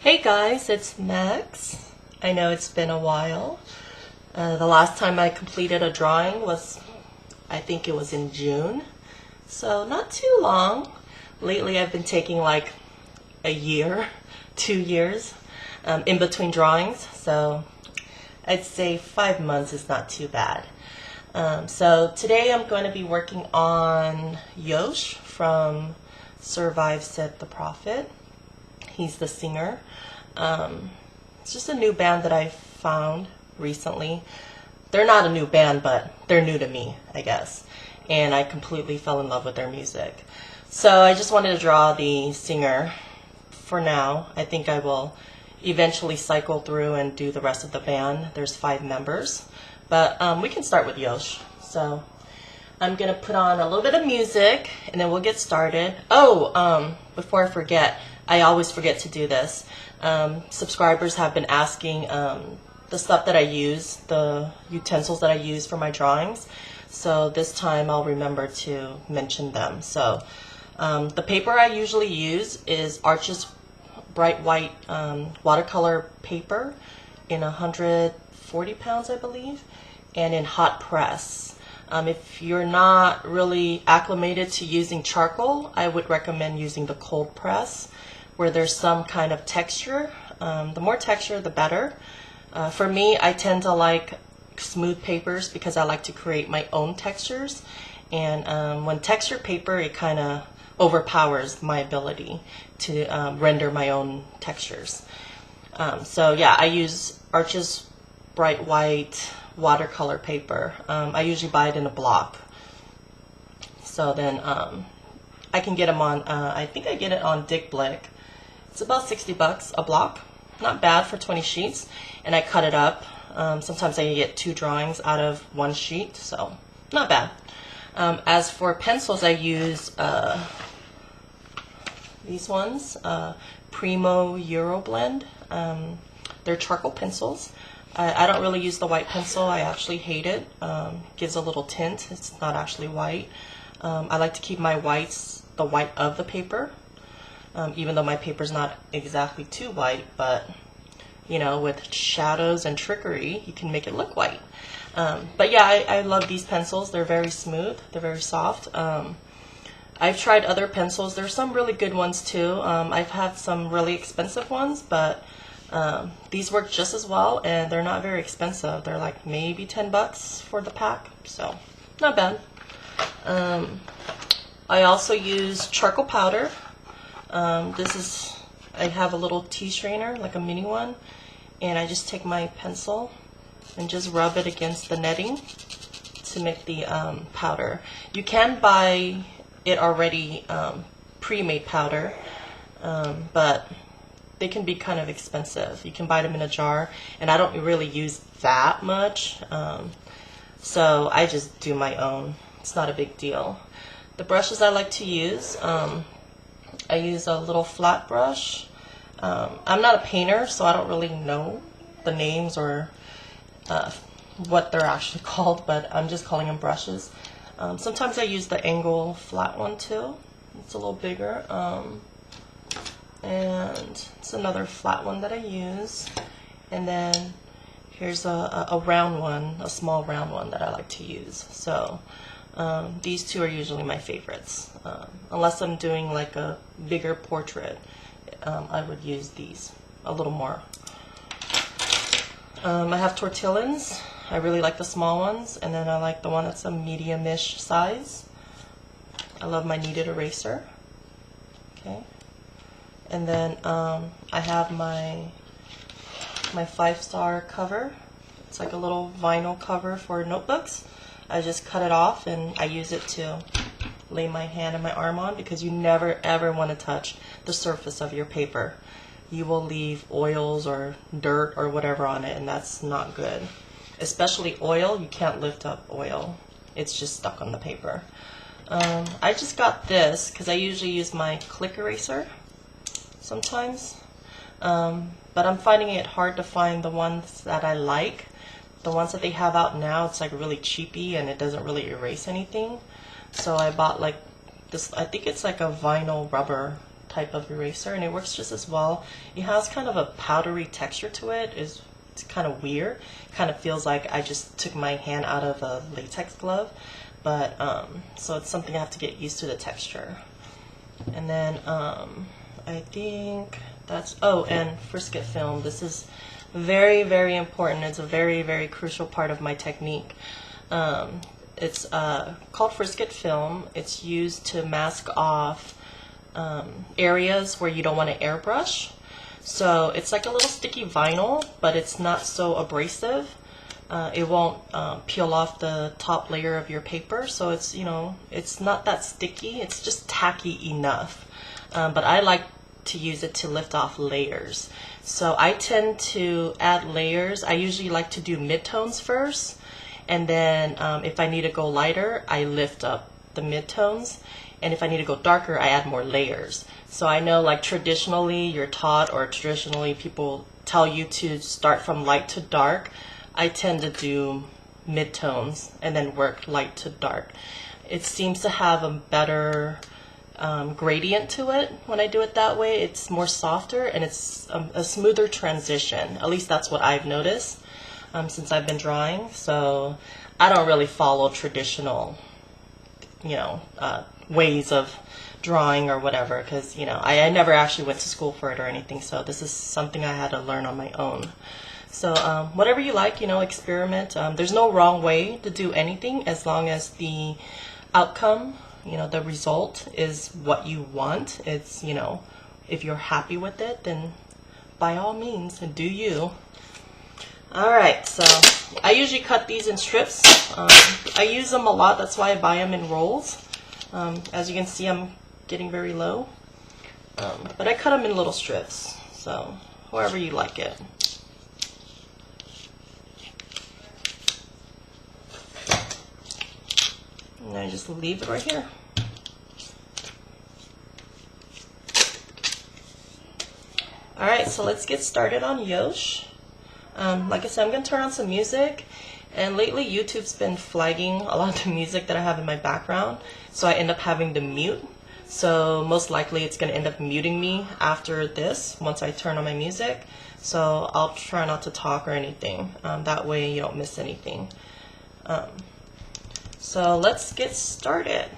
Hey guys, it's Meks. I know it's been a while. The last time I completed a drawing was, I think it was in June. So not too long. Lately I've been taking like a year, 2 years in between drawings. So I'd say 5 months is not too bad. So today I'm going to be working on Yosh from Survive Said the Prophet. He's the singer. It's just a new band that I found recently. They're not a new band, but they're new to me, I guess. And I completely fell in love with their music. So I just wanted to draw the singer for now. I think I will eventually cycle through and do the rest of the band. There's 5 members. But we can start with Yosh. So I'm going to put on a little bit of music and then we'll get started. Before I forget, I always forget to do this. Subscribers have been asking the stuff that I use, the utensils that I use for my drawings. So this time I'll remember to mention them. So the paper I usually use is Arches Bright White watercolor paper in 140 pounds, I believe, and in hot press. If you're not really acclimated to using charcoal, I would recommend using the cold press, where there's some kind of texture. The more texture, the better. For me, I tend to like smooth papers because I like to create my own textures. And when textured paper, it kind of overpowers my ability to render my own textures. So yeah, I use Arches Bright White watercolor paper. I usually buy it in a block. So then I can get them on, I think I get it on Dick Blick. It's about $60 a block. Not bad for 20 sheets. And I cut it up. Sometimes I get 2 drawings out of 1 sheet, so not bad. As for pencils, I use these ones, Primo Euro Blend. They're charcoal pencils. I don't really use the white pencil. I actually hate it. Gives a little tint. It's not actually white. I like to keep my whites the white of the paper. Even though my paper's not exactly too white, but you know, with shadows and trickery, you can make it look white. But yeah, I love these pencils. They're very smooth. They're very soft. I've tried other pencils. There's some really good ones too. I've had some really expensive ones, but these work just as well, and they're not very expensive. They're like maybe $10 for the pack, so not bad. I also use charcoal powder. I have a little tea strainer, like a mini one, and I just take my pencil and just rub it against the netting to make the powder. You can buy it already pre-made powder, but they can be kind of expensive. You can buy them in a jar, and I don't really use that much, so I just do my own. It's not a big deal. The brushes I like to use, I use a little flat brush. I'm not a painter, so I don't really know the names or what they're actually called, but I'm just calling them brushes. Sometimes I use the angle flat one too. It's a little bigger. And it's another flat one that I use. And then here's a round one, a small round one that I like to use. So these 2 are usually my favorites. Unless I'm doing like a bigger portrait, I would use these a little more. I have tortillons. I really like the small ones, and then I like the one that's a medium-ish size. I love my kneaded eraser. Okay. And then I have my 5-star cover. It's like a little vinyl cover for notebooks. I just cut it off and I use it to lay my hand and my arm on, because you never ever want to touch the surface of your paper. You will leave oils or dirt or whatever on it, and that's not good. Especially oil, you can't lift up oil. It's just stuck on the paper. I just got this because I usually use my click eraser sometimes, but I'm finding it hard to find the ones that I like. The ones that they have out now, it's like really cheapy and it doesn't really erase anything. So I bought like this, I think it's like a vinyl rubber type of eraser, and it works just as well. It has kind of a powdery texture to it. It's kind of weird. Kind of feels like I just took my hand out of a latex glove, but so it's something I have to get used to the texture. And then I think that's, oh, and frisket film. This is very, very important. It's a very, very crucial part of my technique. It's called frisket film. It's used to mask off areas where you don't want to airbrush. So it's like a little sticky vinyl, but it's not so abrasive. It won't peel off the top layer of your paper, so it's, you know, it's not that sticky. It's just tacky enough. But I like to use it to lift off layers. So I tend to add layers. I usually like to do midtones first, and then if I need to go lighter, I lift up the midtones, and if I need to go darker, I add more layers. So I know, like, traditionally you're taught, or traditionally people tell you to start from light to dark. I tend to do midtones and then work light to dark. It seems to have a better gradient to it when I do it that way. It's more softer, and it's a smoother transition. At least that's what I've noticed since I've been drawing. So I don't really follow traditional, you know, ways of drawing or whatever, because, you know, I never actually went to school for it or anything, so this is something I had to learn on my own. So whatever you like, you know, experiment. There's no wrong way to do anything as long as the outcome, you know, the result is what you want. It's, you know, if you're happy with it, then by all means, do you. Alright, so I usually cut these in strips. I use them a lot, that's why I buy them in rolls. As you can see, I'm getting very low. But I cut them in little strips, so however you like it. And I just leave it right here. Alright, so let's get started on Yosh. Like I said, I'm going to turn on some music, and lately YouTube's been flagging a lot of the music that I have in my background, so I end up having to mute. So most likely it's going to end up muting me after this once I turn on my music. So I'll try not to talk or anything. That way you don't miss anything. So let's get started.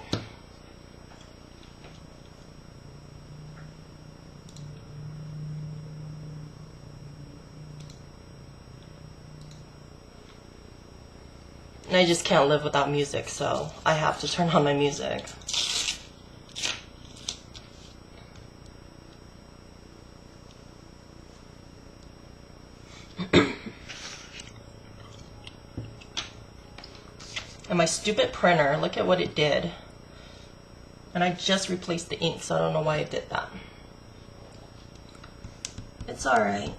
And I just can't live without music, so I have to turn on my music. And my stupid printer, look at what it did. And I just replaced the ink, so I don't know why it did that. It's alright.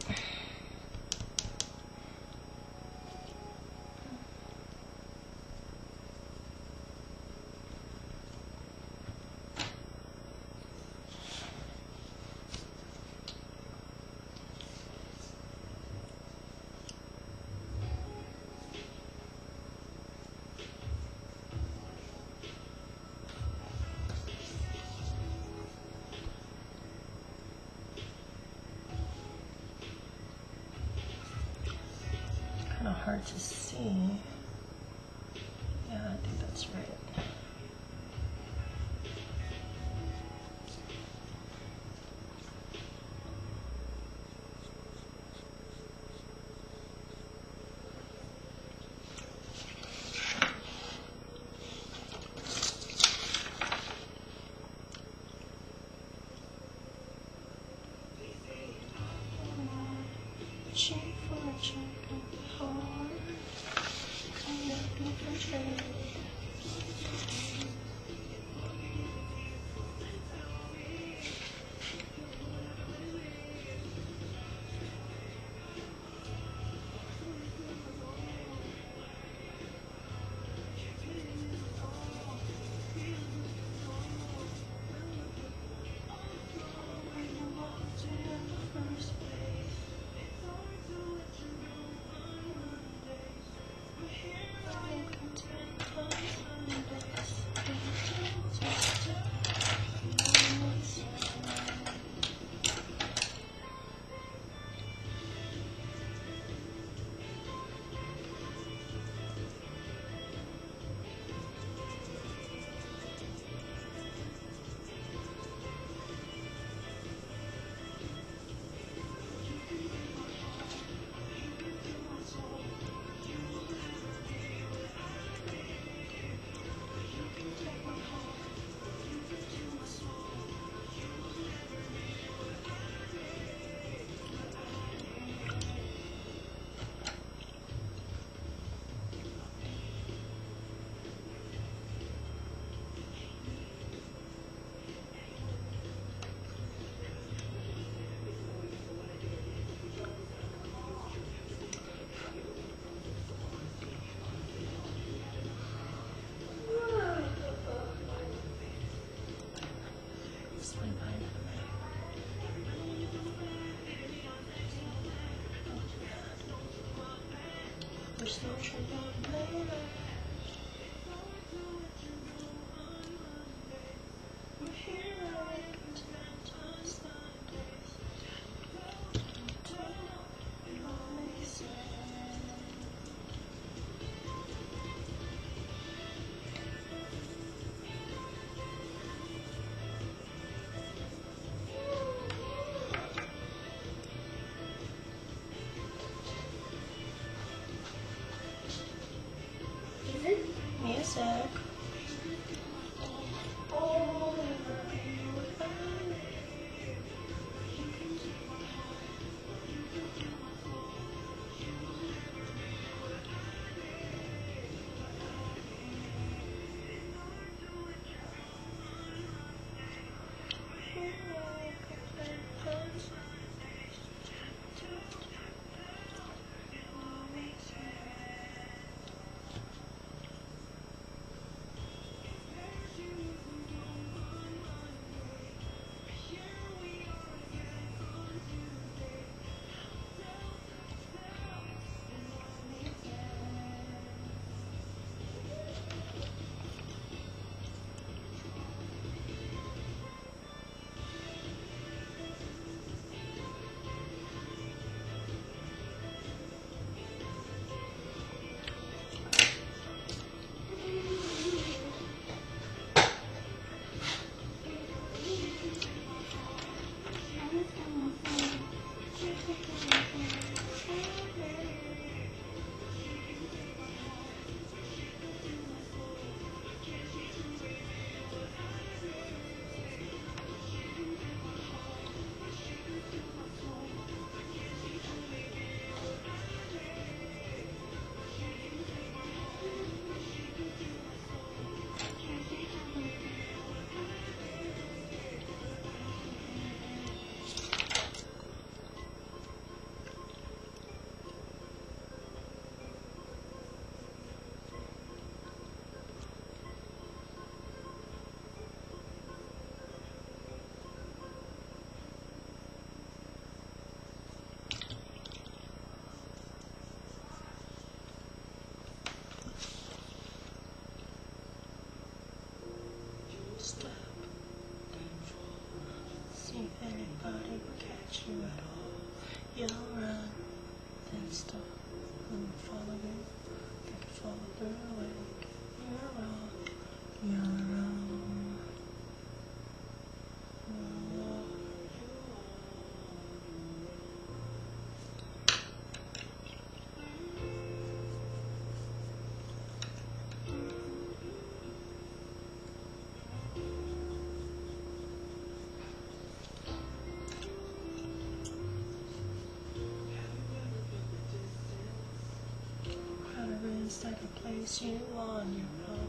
Kind of hard to see. Yeah, I think that's right. Music. Stop, then fall. See if anybody will catch you at all. You'll run, then stop, and follow you. Then follow through it. You're wrong. You're wrong. Is that a place you on your own?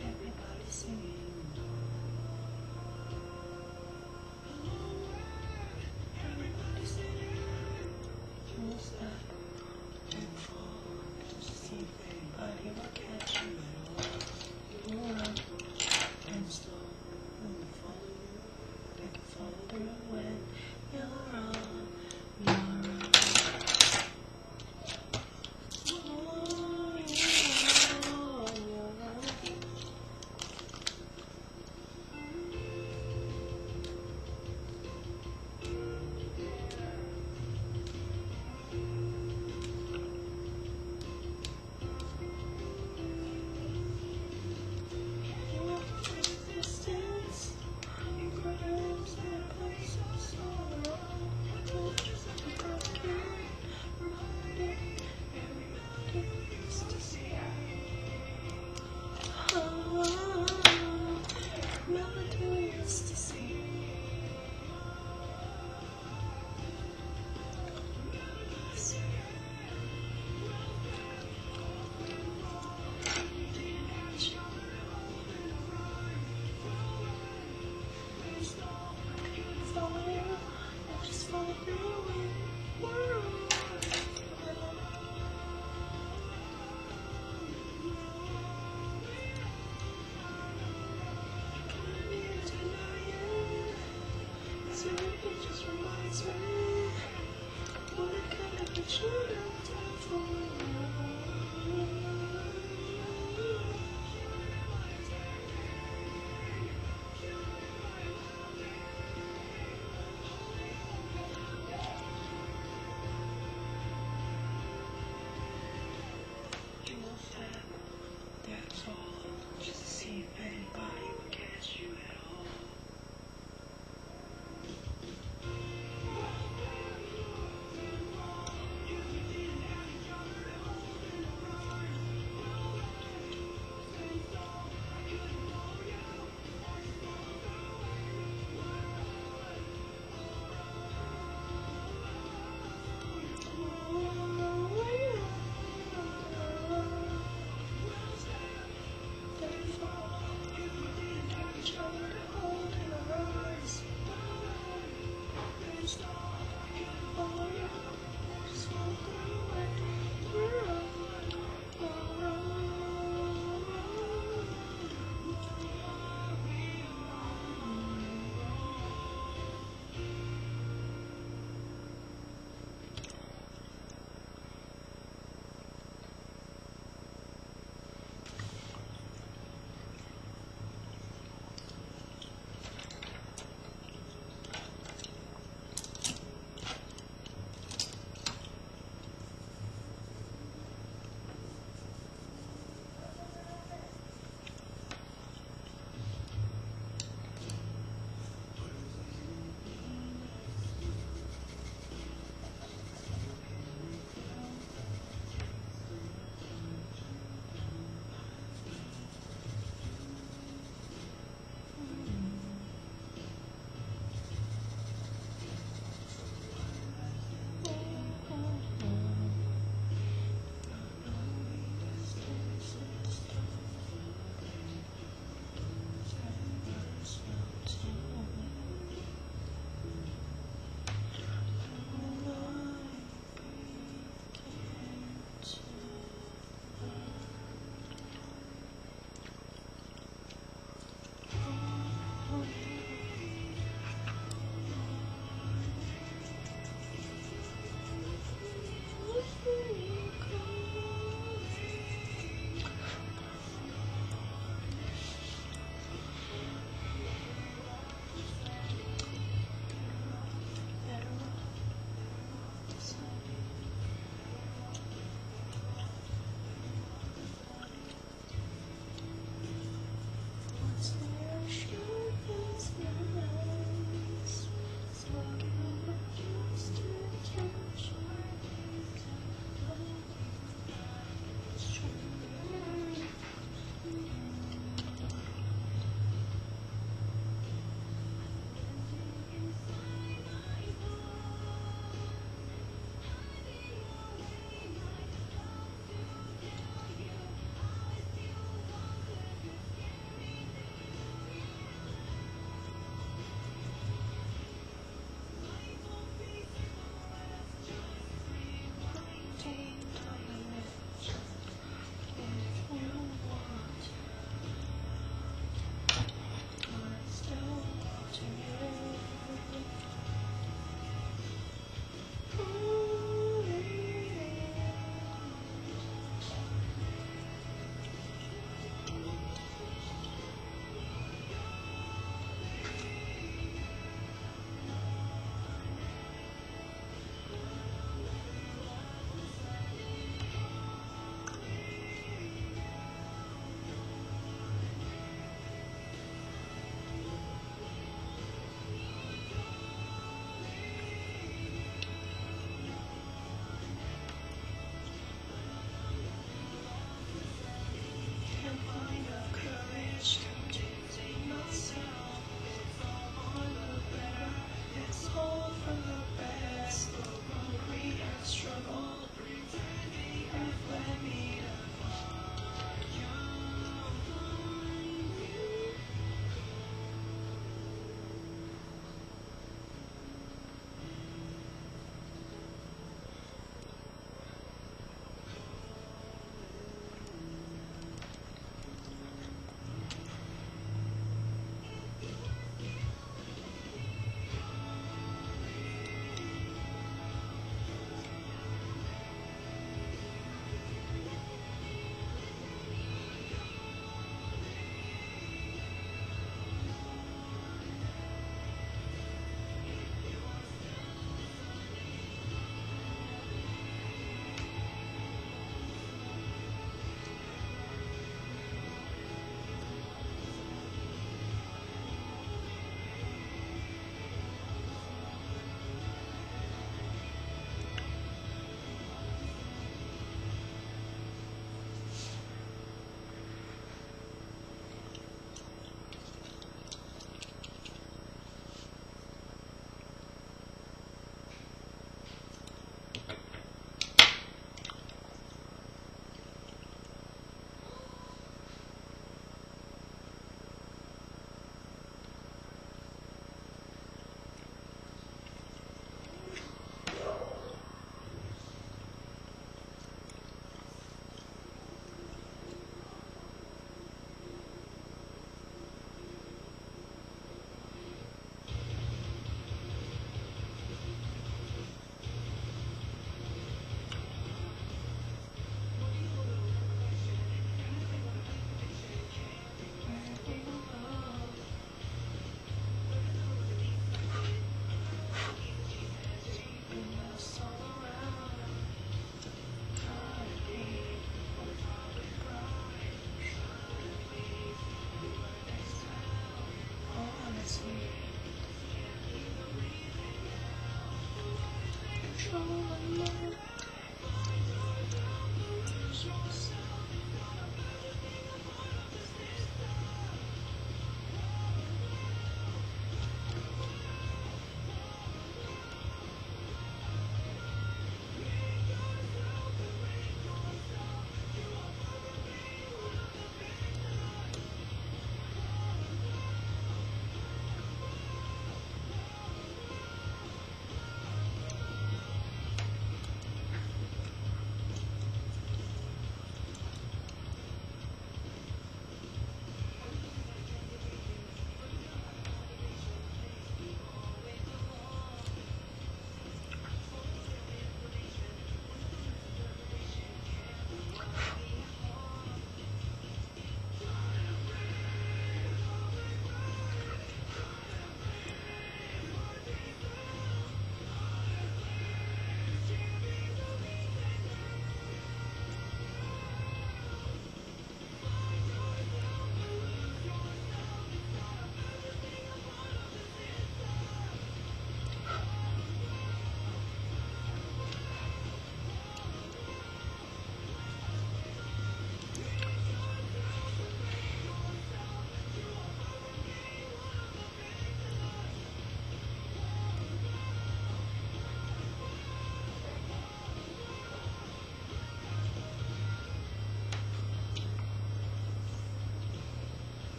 Everybody singing. Everybody singing. Who's that? And fall. Just see if anybody will catch you. You'll run and stop. When you're wrong, you're That's all. Just to see if anybody would catch you at all.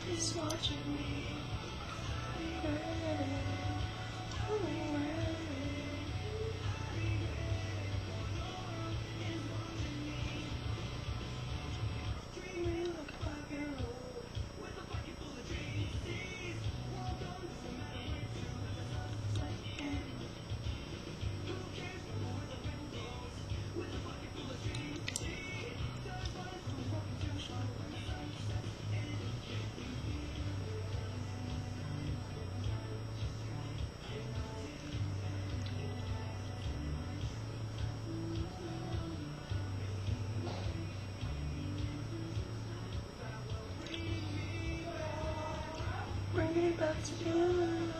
He's watching me. Bring it back to you.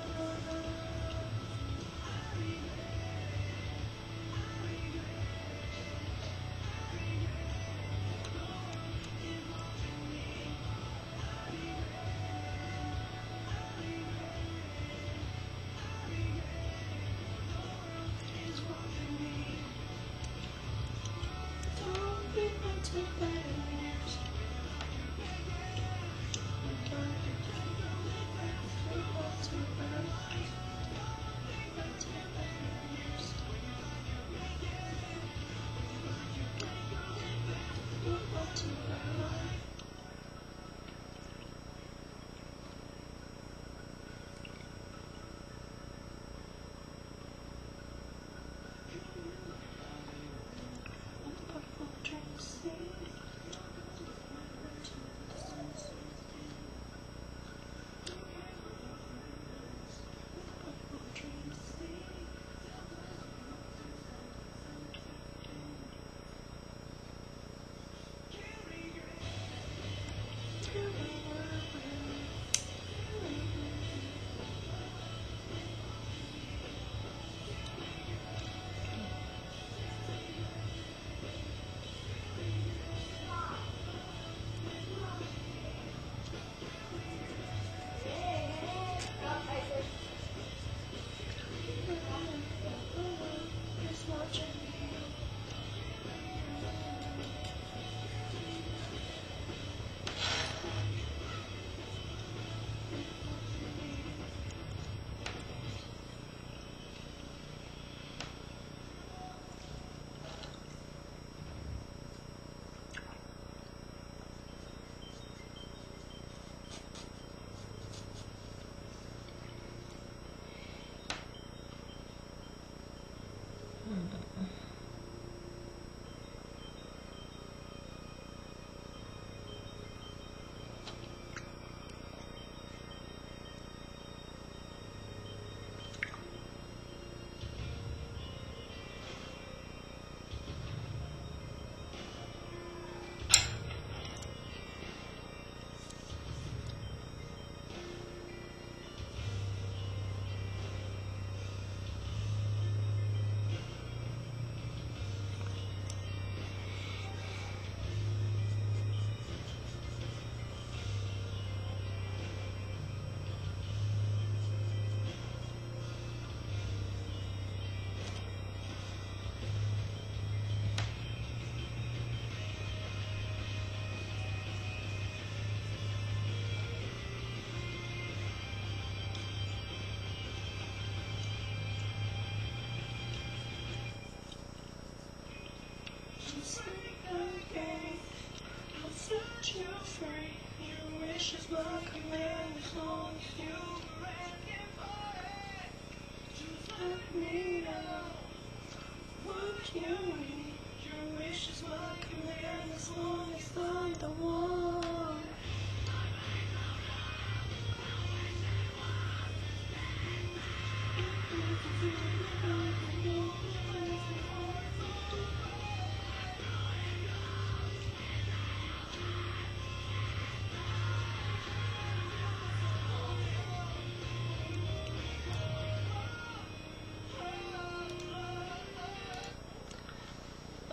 Don't be too bad.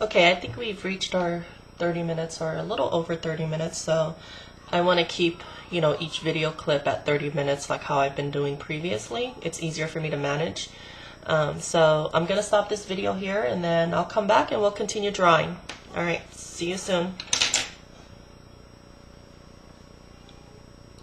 Okay, I think we've reached our 30 minutes or a little over 30 minutes, so I want to keep, each video clip at 30 minutes like how I've been doing previously. It's easier for me to manage. So I'm going to stop this video here and then I'll come back and we'll continue drawing. Alright, see you soon.